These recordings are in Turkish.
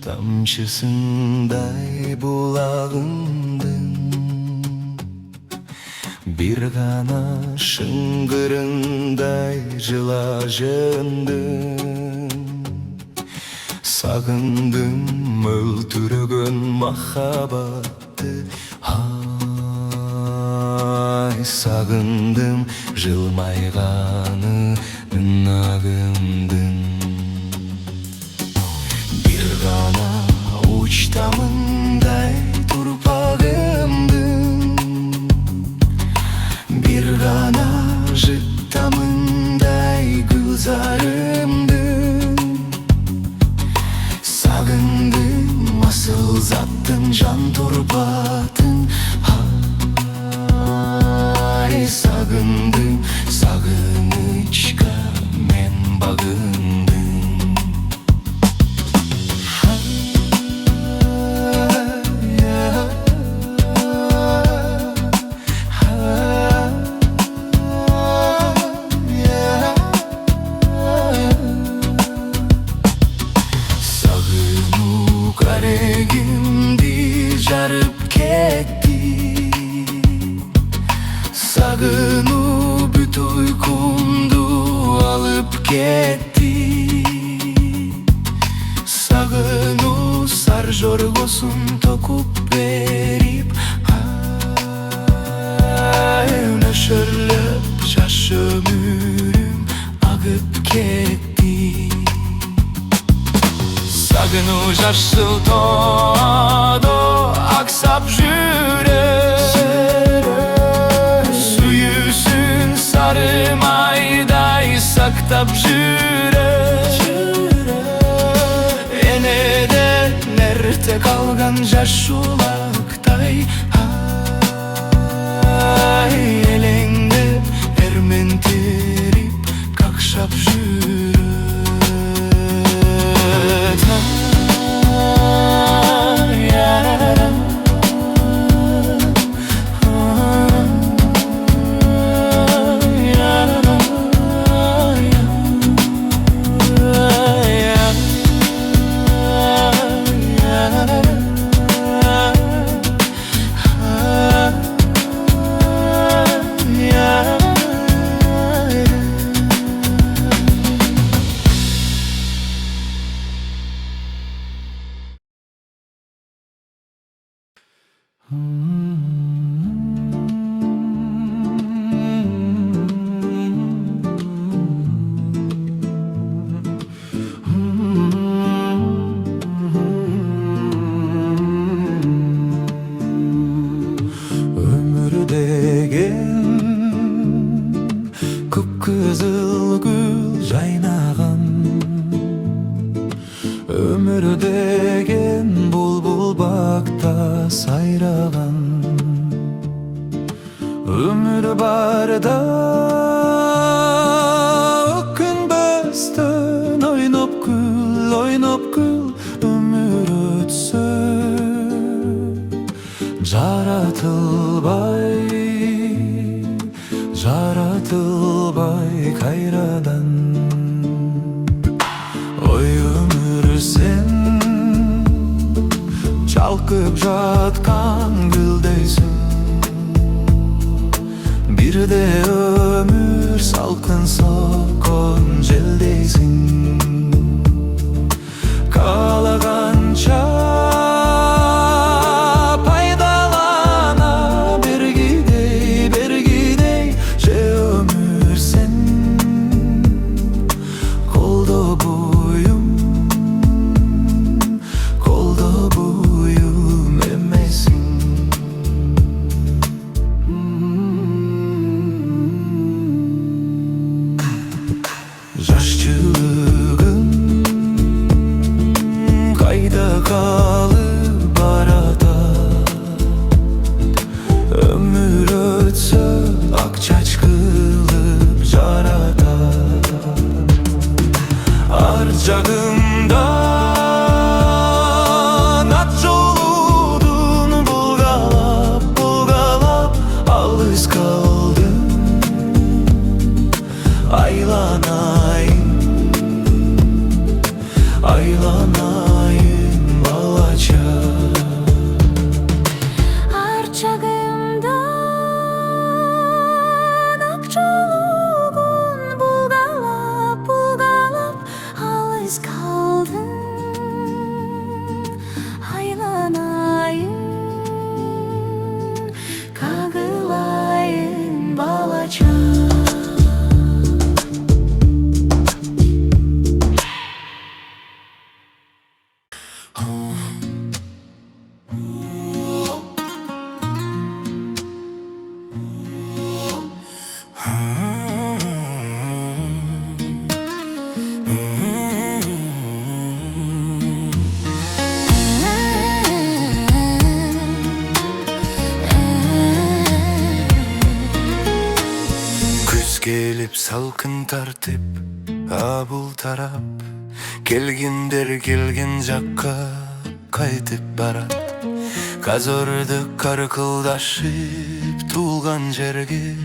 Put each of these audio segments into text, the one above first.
Тамчысындай булағыңдың, бір ғана шыңғырындай жылажындың. Сағындым мөлтіреген махаббатты, ай, сағындым жылмайғаны нағымдың. Bir ғана uçtamınday turpağımdın, bir gana jıttamınday gülzarımdın. Sağındım asıl zattın, can turpatın, ay, sağındım sağınıçka men bağındım. Jarıp ketti, sağını büt uykumdu alıp ketti. Sağını sar jorgosun tokup verip, ay, nöşörlöp şaş ömürüm ağıp ketti. Sağını jaşıl todo aksap jürek, suyusun sarı mayday saktap jürek. Enede nerte kalgan jaş ulaktay, ay, elengde ermentirip kakşap jürek. Kıpkızıl gül jaynagan, ömür degen bulbul bakta sayragan. Ömür barda ökünböstön oynop gül, oynop gül. Ömür ötse jaratılbay, jaratılbay kayradan. Oy ömür sen çalkıp jatkan güldeysin. Bir de ömür salkın sokon jeldeysin. Kalagança yaşçılığı çağımdan at yoludun bulgalap bulgalap alız kaldım. Aylanayım, aylanayım balaca. Arçağımdan akçoluğun bulgalap bulgalap alız kaldım. Aylanayım, kagılayım balaca. Күз келип салкын тартып абыл тарап, келгендер келген жакка кайтып барат. Казырдык каркылдашып туулган жерге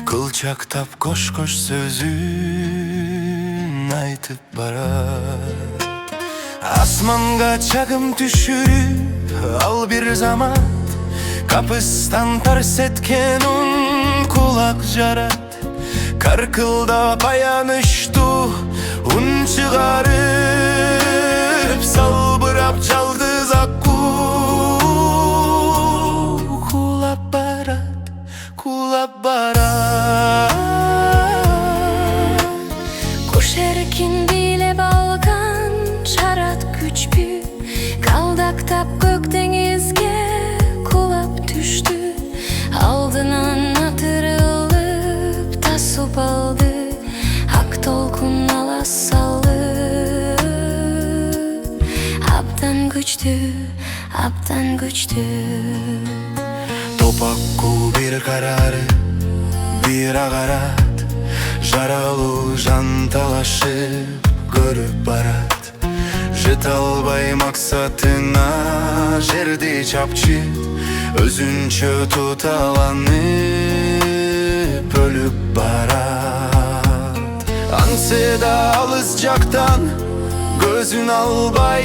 кылчактап кош-кош сөзүн айтып барат. Асманга чагым түшүрүп ал бир замат, капыстан тарс эткен үн кулак жарат. Каркылдап аянычтуу үн чыгарып, салбырап жалгыз аккуу кулап барат, кулап барат. Kuş erkin bilep algan şarat güçpü, kaldaktap gök denizge kulap düştü. Aldынан atırılıp tasıp aldı, ak tolkun alas saldı. Abdan güçtü, abdan güçtü. Topakku bir kararı, bir agarat, жаралуу жан талашып көрүп барат. Жете албай максатына жерди чапчып, өзүнчө туталанып өлүп барат. Ансыда алыс жактан көзүн албай,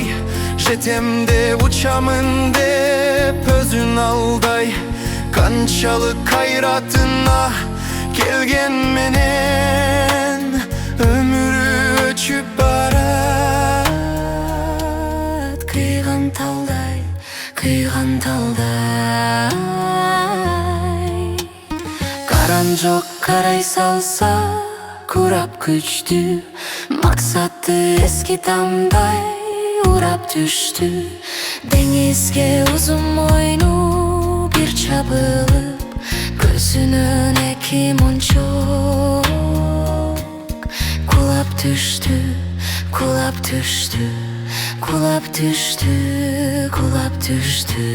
жетем деп учамын деп өзүн алдай. Канчалык кайратына келген менен өмүрү өчүп барат. Кыйган талдай, кыйган талдай. Каран жок карай салса, курап күчтү. Максаты эски тамдай урап түштү. Деңизге узун мойну бир чабылып, gözünün eki monçok. Kulap düştü, kulap düştü, kulap düştü, kulap düştü.